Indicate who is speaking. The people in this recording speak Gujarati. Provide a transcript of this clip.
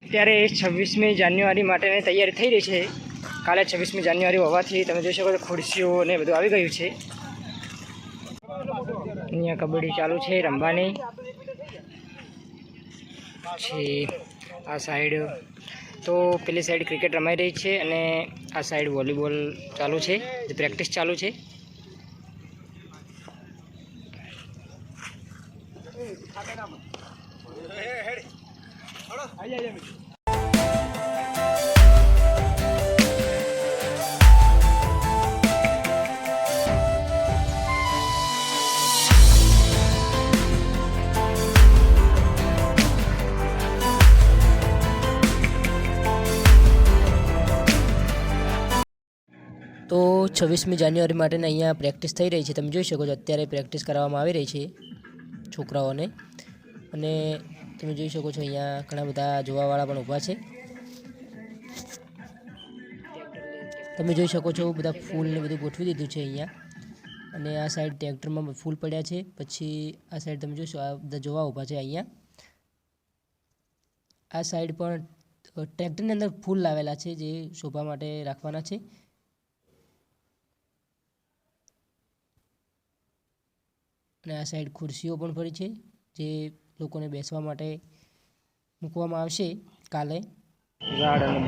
Speaker 1: અત્યારે 26મી જાન્યુઆરી માટેની તૈયારી થઈ રહી છે। કાલે 26મી જાન્યુઆરી હોવાથી તમે જોઈ શકો છો ખુરશીઓ ને બધું આવી ગયું છે। અહીંયા કબડ્ડી ચાલુ છે રમવાની છે। આ સાઈડ તો પેલી સાઈડ ક્રિકેટ રમાઈ રહી છે અને આ સાઈડ વોલીબોલ ચાલુ છે, જે પ્રેક્ટિસ ચાલુ છે। તો 26મી જાન્યુઆરી માટેની અહીંયા પ્રેક્ટિસ થઈ રહી છે। તમે જોઈ શકો છો અત્યારે પ્રેક્ટિસ કરવામાં આવી રહી છે છોકરાઓને, અને તમે જોઈ શકો છો અહીંયા ઘણા બધા જોવાવાળા પણ ઊભા છે। તમે જોઈ શકો છો બધા ફૂલને બધું ગોઠવી દીધું છે અહીંયા, અને આ સાઈડ ટ્રેક્ટરમાં ફૂલ પડ્યા છે। પછી આ સાઈડ તમે જોશો આ બધા જોવા ઊભા છે અહીંયા। આ સાઈડ પણ ટ્રેક્ટરની અંદર ફૂલ લાવેલા છે જે શોભા માટે રાખવાના છે। અને આ સાઈડ ખુરશીઓ પણ પડી છે જે લોકોને બેસવા માટે મૂકવામાં આવશે કાલે। ઝાડ અને